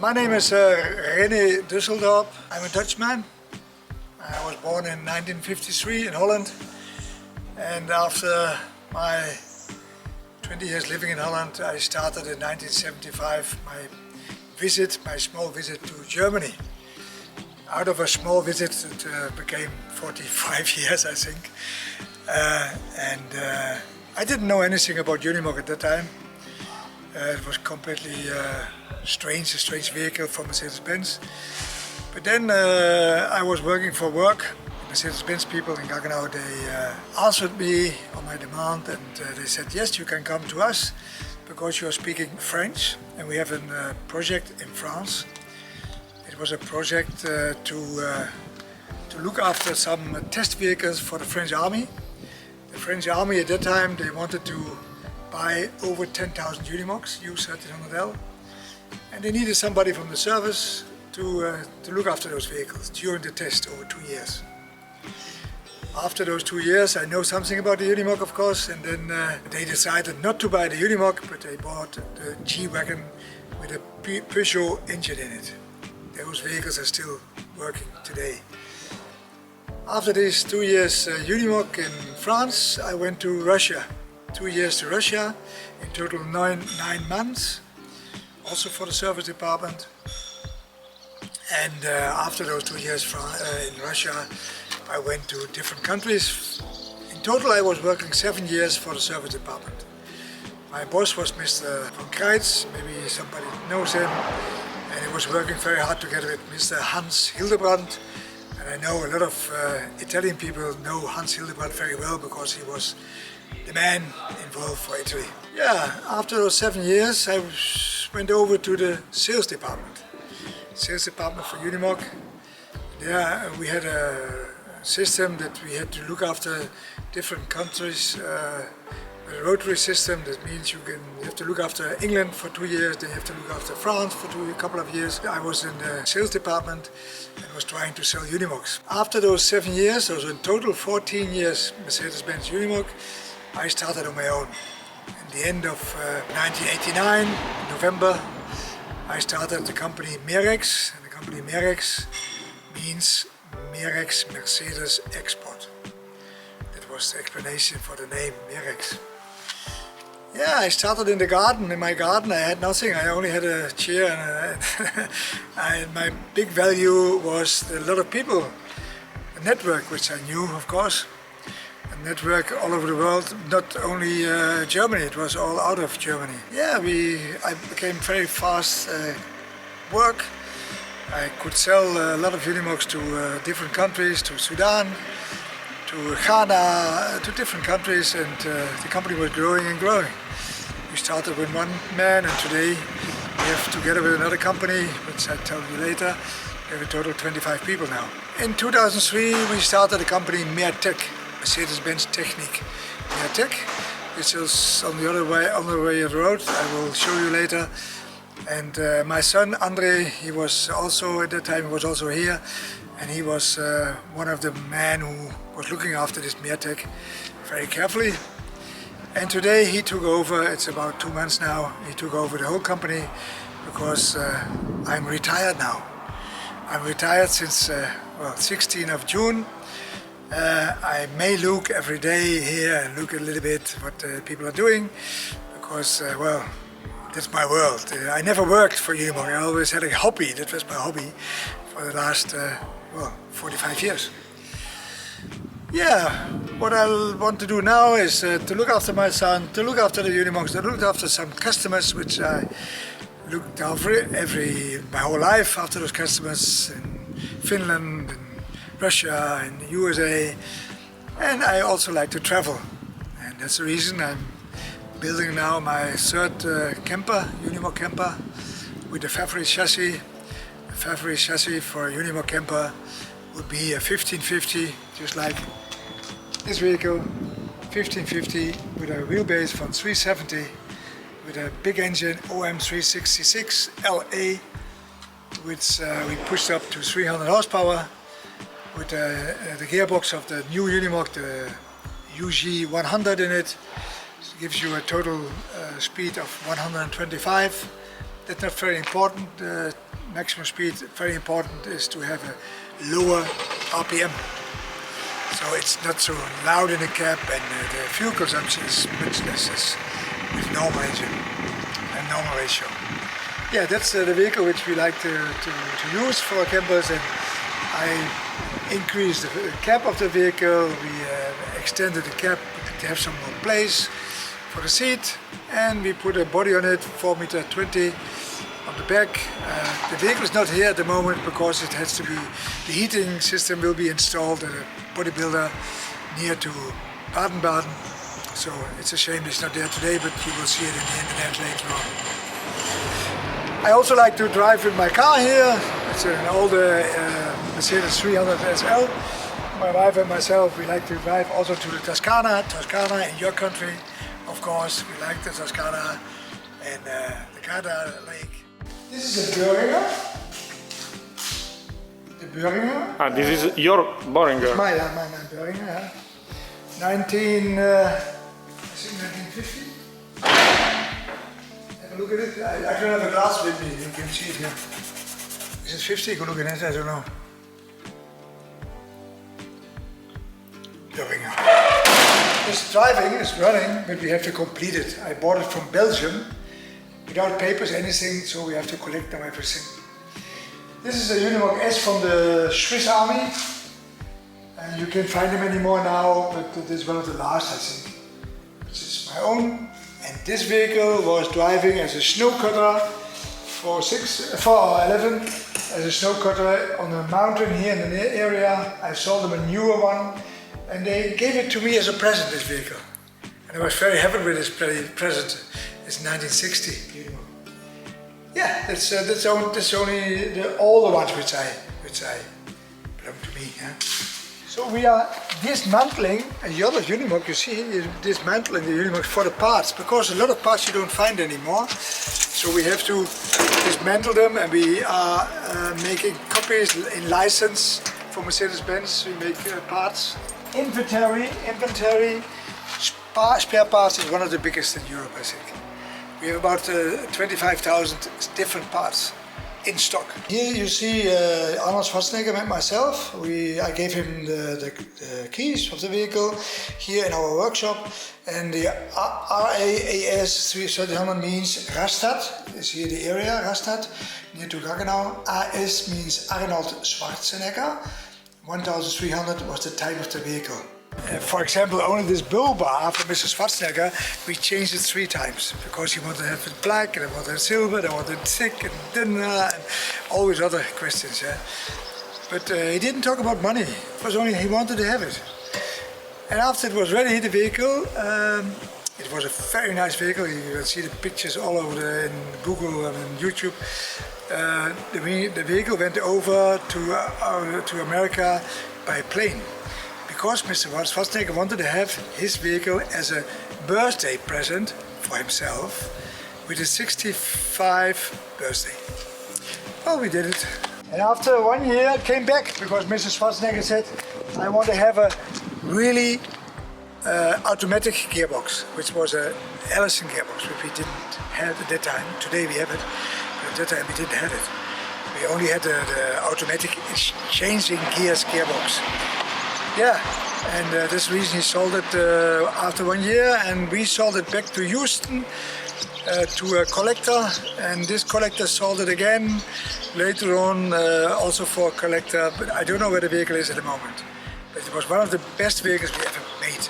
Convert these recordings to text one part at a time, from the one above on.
My name is René Dusseldorp. I'm a Dutchman. I was born in 1953 in Holland, and after my 20 years living in Holland, I started in 1975 my small visit to Germany. Out of a small visit, it became 45 years, I think. I didn't know anything about Unimog at that time. It was completely a strange vehicle for Mercedes-Benz. But then I was working for work. Mercedes-Benz people in Gaggenau, they answered me on my demand, and they said, yes, you can come to us because you are speaking French, and we have a project in France. It was a project to look after some test vehicles for the French army. The French army at that time, they wanted to buy over 10,000 Unimogs, U1300L, and they needed somebody from the service to look after those vehicles during the test over 2 years. After those 2 years, I know something about the Unimog, of course, and then they decided not to buy the Unimog, but they bought the G-Wagon with a Peugeot engine in it. Those vehicles are still working today. After these 2 years Unimog in France, I went to Russia. 2 years to Russia, in total nine months, also for the service department. And after those 2 years in Russia, I went to different countries. In total, I was working 7 years for the service department. My boss was Mr. von Kreitz, maybe somebody knows him, and he was working very hard together with Mr. Hans Hildebrand. And I know a lot of Italian people know Hans Hildebrand very well because he was the man involved for Italy. Yeah, after those 7 years, I went over to the sales department for Unimog. There we had a system that we had to look after different countries. A rotary system, that means you have to look after England for 2 years, then you have to look after France for a couple of years. I was in the sales department and was trying to sell Unimogs. After those 7 years, so in total 14 years Mercedes-Benz Unimog, I started on my own. In the end of 1989, in November, I started the company Merex, and the company Merex means Merex Mercedes Export. That was the explanation for the name Merex. Yeah, I started in the garden. In my garden I had nothing, I only had a chair and my big value was a lot of people. A network, which I knew, of course. A network all over the world, not only Germany, it was all out of Germany. Yeah, I became very fast work. I could sell a lot of Unimogs to different countries, to Sudan, to Ghana, to different countries, and the company was growing and growing. We started with one man, and today we have, together with another company, which I'll tell you later, we have a total of 25 people now. In 2003 we started the company Mertec, Mercedes-Benz Technik Mertec. This is on the other way of the road, I will show you later. And my son Andre, he was also at that time, he was also here, and he was one of the men who was looking after this Mertec very carefully. And today he took over, it's about 2 months now, he took over the whole company because I'm retired now. I'm retired since 16th of June. I may look every day here and look a little bit what people are doing because, well, that's my world. I never worked for Unimog, I always had a hobby, that was my hobby for the last 45 years. Yeah, what I want to do now is to look after my son, to look after the Unimogs, to look after some customers which I looked after my whole life after those customers in Finland, in Russia, in the USA, and I also like to travel, and that's the reason I'm building now my third camper, Unimog camper, with a factory chassis. The factory chassis for a Unimog camper would be a 1550, just like this vehicle, 1550 with a wheelbase from 370, with a big engine OM366 LA, which we pushed up to 300 horsepower, with the gearbox of the new Unimog, the UG100 in it. It gives you a total speed of 125. That's not very important. maximum speed, very important is to have a lower RPM. So it's not so loud in the cab, and the fuel consumption is much less as with normal engine and normal ratio. Yeah, that's the vehicle which we like to use for campers, and I increased the cab of the vehicle. We extended the cab to have some more place for the seat, and we put a body on it, 4.20 meters on the back. The vehicle is not here at the moment because it has to be, the heating system will be installed at a bodybuilder near to Baden-Baden. So it's a shame it's not there today, but you will see it in the internet later on. I also like to drive with my car here. It's an older Mercedes 300 SL. My wife and myself, we like to drive also to the Toscana in your country. Of course, we like the Toscana and the Garda Lake. This is a Böhringer. The Böhringer. Ah, this is your Böhringer. My Böhringer. 1950. Have a look at it. I don't have a glass with me. You can see it here. Is it 50? Go look at it. I don't know. Böhringer. It's driving, it's running, but we have to complete it. I bought it from Belgium, without papers, anything, so we have to collect them, everything. This is a Unimog S from the Swiss Army. And you can't find them anymore now, but this is one of the last, I think. Which is my own. And this vehicle was driving as a snow cutter for 11 as a snow cutter on a mountain here in the area. I sold them a newer one. And they gave it to me as a present, this vehicle. And I was very happy with this present. It's 1960. Yeah, that's only the older ones which I belong to me. Yeah. So we are dismantling a yacht of Unimog. You see, dismantling the Unimog for the parts, because a lot of parts you don't find anymore. So we have to dismantle them, and we are making copies in license for Mercedes-Benz. We make parts. Inventory, spare parts is one of the biggest in Europe, I think. We have about 25,000 different parts in stock. Here you see Arnold Schwarzenegger and myself. I gave him the keys of the vehicle here in our workshop. And the RAAS 300 means Rastatt, is here the area, Rastatt, near to Gaggenau. AS means Arnold Schwarzenegger. 1300 was the type of the vehicle. For example, only this bull bar for Mr. Schwarzenegger, we changed it 3 times because he wanted to have it black, and I wanted it silver, and I wanted it thick and thinner, and always other questions. Yeah? But he didn't talk about money. It was only he wanted to have it. And after it was ready, the vehicle, it was a very nice vehicle. You will see the pictures all over in Google and in YouTube. The vehicle went over to America by plane because Mr. Schwarzenegger wanted to have his vehicle as a birthday present for himself with his 65th birthday. Well, we did it. And after 1 year, it came back because Mr. Schwarzenegger said, I want to have a really automatic gearbox, which was a Allison gearbox, which we didn't have at that time. Today we have it. At that time we didn't have it. We only had the automatic changing gears gearbox. Yeah, and that's the reason he sold it after 1 year, and we sold it back to Houston to a collector, and this collector sold it again later on also for a collector, but I don't know where the vehicle is at the moment. But it was one of the best vehicles we ever made.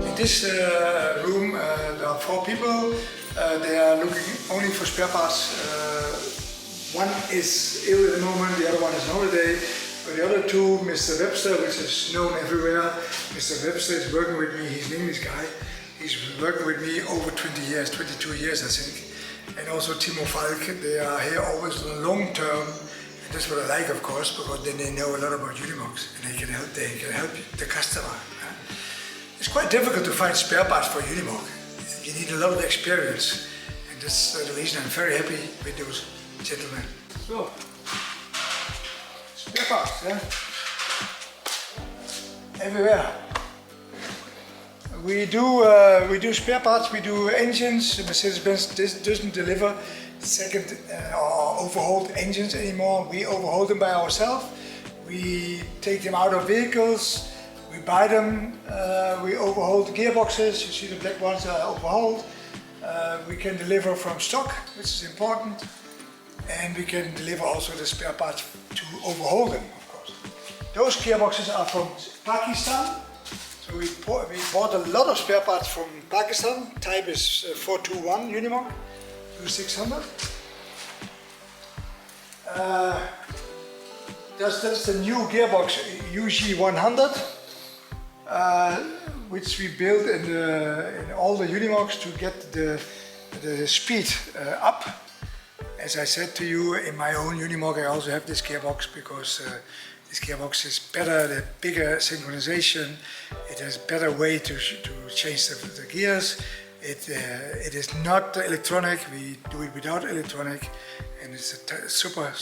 In this room there are 4 people. They are looking only for spare parts. One is ill at the moment, the other one is on holiday. But the other 2, Mr. Webster, which is known everywhere. Mr. Webster is working with me, he's an English guy. He's been working with me over 20 years, 22 years I think. And also Timo Falk, they are here always long term. And that's what I like, of course, because then they know a lot about Unimogs and they can help the customer. It's quite difficult to find spare parts for Unimog. You need a lot of experience, and that's the reason I'm very happy with those gentlemen. So, spare parts, yeah? Everywhere. We do spare parts, we do engines. Mercedes-Benz doesn't deliver second or overhauled engines anymore. We overhaul them by ourselves. We take them out of vehicles, we buy them, we overhaul the gearboxes. You see the black ones are overhauled. We can deliver from stock, which is important. And we can deliver also the spare parts to overhaul them, of course. Those gearboxes are from Pakistan. So we bought a lot of spare parts from Pakistan. Type is 421 Unimog, 2600. That's the new gearbox UG100, which we built in all the Unimogs to get the speed up. As I said to you, in my own Unimog I also have this gearbox because this gearbox is better, the bigger synchronization, it has better way to change the gears. It is not electronic, we do it without electronic, and it's super.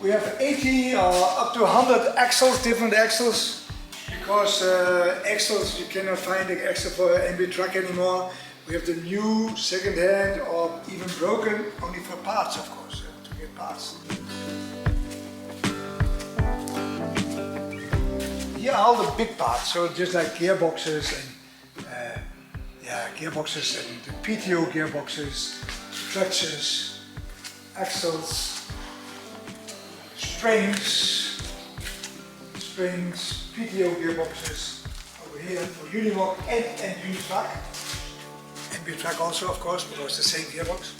We have 80 or up to 100 axles, different axles, because axles, you cannot find the axle for an MB truck anymore. We have the new, second-hand or even broken, only for parts, of course, to get parts. Here are all the big parts, so just like gearboxes and gearboxes and the PTO gearboxes, clutches, axles, springs, PTO gearboxes over here for Unimog and Unitruck. Truck also, of course, because it's the same gearbox.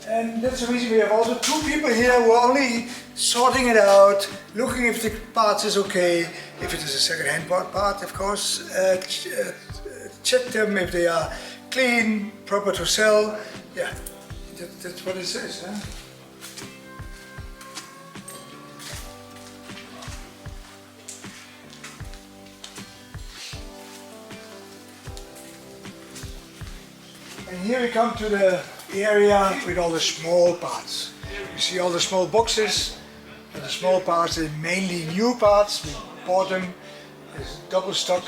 And that's the reason we have also two people here who are only sorting it out, looking if the parts is okay, if it is a second-hand part, of course, check them if they are clean, proper to sell. Yeah, that's what it says. Huh? And here we come to the area with all the small parts. You see all the small boxes, and the small parts are mainly new parts. We bought them, it's double stock,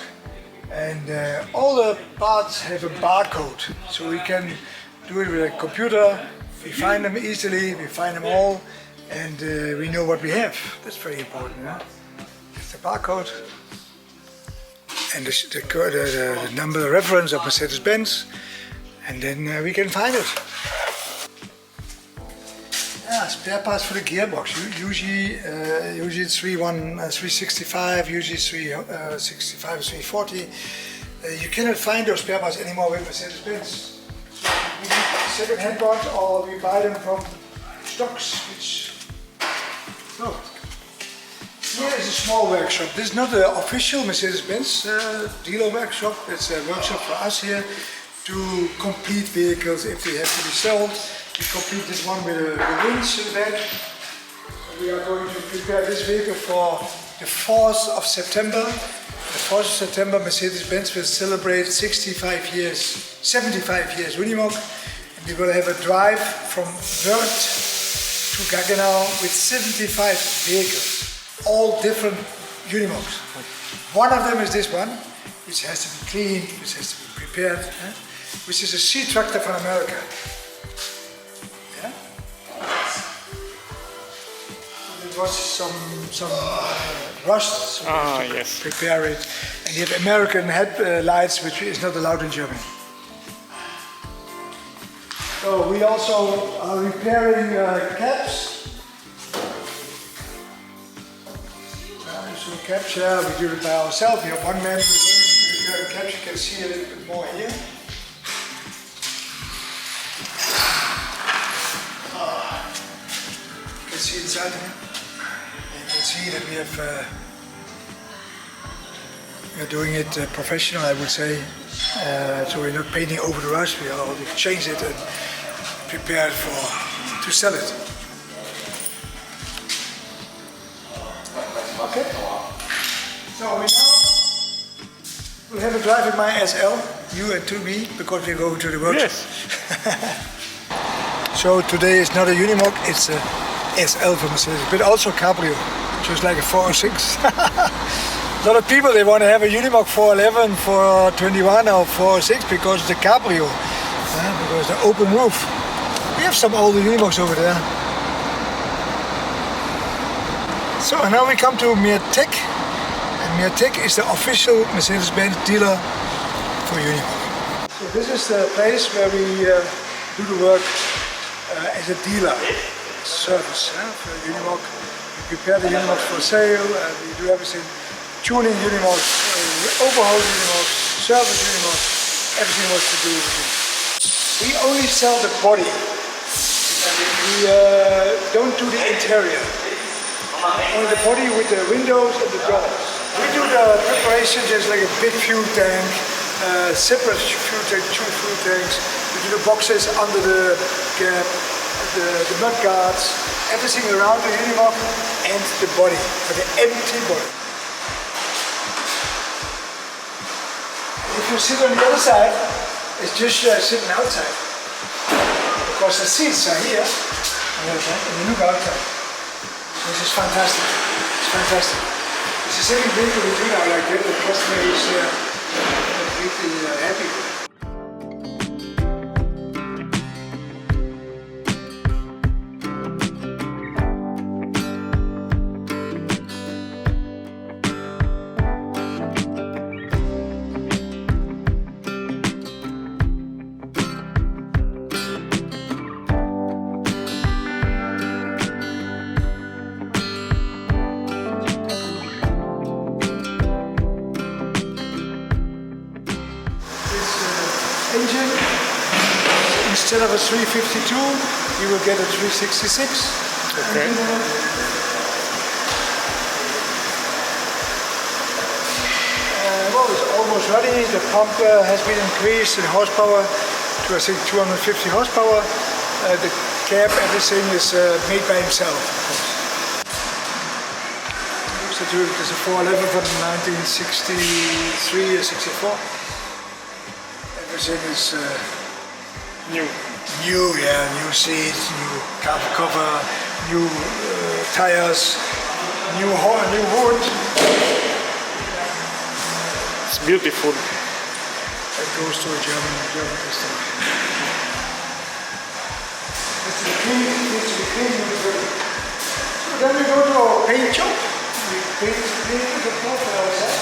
and all the parts have a barcode, so we can do it with a computer. We find them easily, we find them all, and we know what we have. That's very important. Huh? It's the barcode and the number, the reference of Mercedes-Benz. And then we can find it. Yeah, spare parts for the gearbox. Usually it's 365, usually 365, 340. You cannot find those spare parts anymore with Mercedes-Benz. So we need second-hand parts or we buy them from stocks, which... So, here is a small workshop. This is not the official Mercedes-Benz dealer workshop. It's a workshop for us here to complete vehicles if they have to be sold. We complete this one with a winch in the back. We are going to prepare this vehicle for the 4th of September. The 4th of September, Mercedes-Benz will celebrate 75 years Unimog, and we will have a drive from Wörth to Gaggenau with 75 vehicles, all different Unimogs. One of them is this one, which has to be cleaned, which has to be prepared. Which is a sea tractor from America. Yeah? There was some rust, so we have to yes. prepare it. And you have American headlights, which is not allowed in Germany. So we also are repairing caps. So caps, we do it by ourselves. We have one man repairing caps. You can see a little bit more here. See inside here. You can see that we are doing it professional, I would say. So we're not painting over the rust. We already changed it and prepared to sell it. Okay. So we now will have a drive in my SL, you and to me, because we're going to the workshop. Yes. So today is not a Unimog, it's a SL for Mercedes, but also Cabrio, just like a 406. A lot of people, they want to have a Unimog 411, 421 or 406 because it's a cabrio, because the open roof. We have some older Unimogs over there. So now we come to Mertec, and Mertec is the official Mercedes-Benz dealer for Unimog. So this is the place where we do the work as a dealer service for Unimog. We prepare the Unimogs for sale, we do everything. Tuning Unimogs, overhaul Unimogs, service Unimogs, everything what to do with it. We only sell the body. We don't do the interior. Only the body with the windows and the doors. We do the preparation, there's like a big fuel tank, separate fuel tank, 2 fuel tanks. We do the boxes under the cab, the mud guards, everything around the Unimog and the body, for the empty body. If you sit on the other side, it's just sitting outside. Because the seats are here, on the other side, and you look outside. This is fantastic. It's fantastic. It's the second vehicle we do now like that. The customer is completely happy with it. Engine, instead of a 352, you will get a 366. Okay. Well, it's almost ready. The pump has been increased in horsepower to I think 250 horsepower. The cab, everything is made by himself, of course. Looks like it's a 411 from 1963 or 64. Everything is New. new, new seats, new cover, new tires, new wood. It's beautiful. It goes to a German customer. So then we go to our paint shop. We paint the floor for ourselves.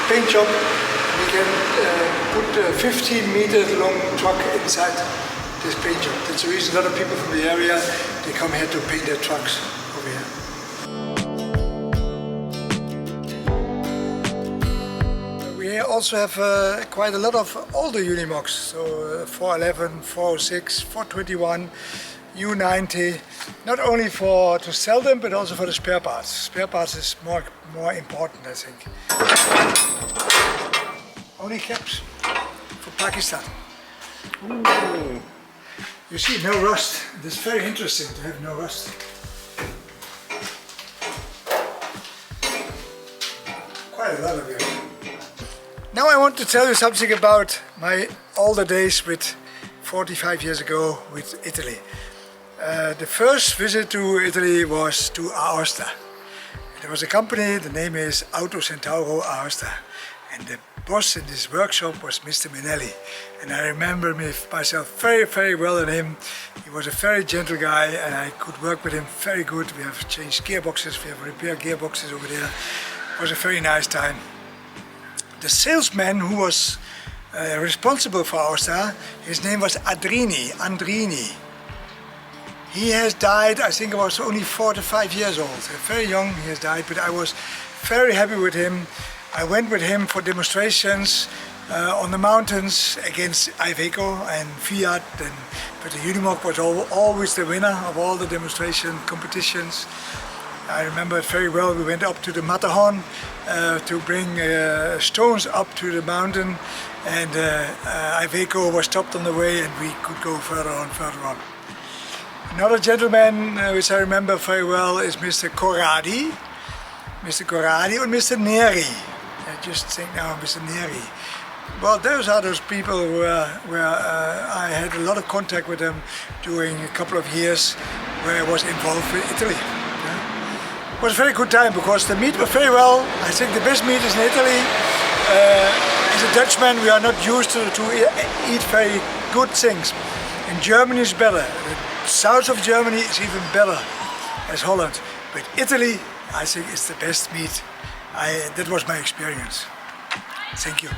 Paint shop, we can put a 15-meter long truck inside this paint shop. That's the reason a lot of people from the area, they come here to paint their trucks over here. We also have quite a lot of older Unimogs, so 411, 406, 421, U90, not only to sell them, but also for the spare parts. Spare parts is more important, I think. Only caps for Pakistan. Ooh. You see, no rust. It's very interesting to have no rust. Quite a lot of it. Now I want to tell you something about my older days with 45 years ago with Italy. The first visit to Italy was to Aosta. There was a company, the name is Auto Centauro Aosta, and the boss in this workshop was Mr. Minelli. And I remember myself very, very well in him. He was a very gentle guy and I could work with him very good. We have changed gearboxes, we have repaired gearboxes over there. It was a very nice time. The salesman who was responsible for Aosta, his name was Andrini. He has died, I think I was only 4 to 5 years old. Very young he has died, but I was very happy with him. I went with him for demonstrations on the mountains against Iveco and Fiat, but the Unimog was always the winner of all the demonstration competitions. I remember it very well. We went up to the Matterhorn to bring stones up to the mountain, and Iveco was stopped on the way and we could go further on. Another gentleman which I remember very well is Mr. Corradi and Mr. Neri. I just think now Mr. Neri. Well, those are those people where I had a lot of contact with them during a couple of years where I was involved with Italy. Yeah. It was a very good time because the meat was very well. I think the best meat is in Italy. As a Dutchman, we are not used to eat very good things. In Germany is better. The south of Germany is even better as Holland. But Italy, I think, is the best meat. That was my experience. Thank you.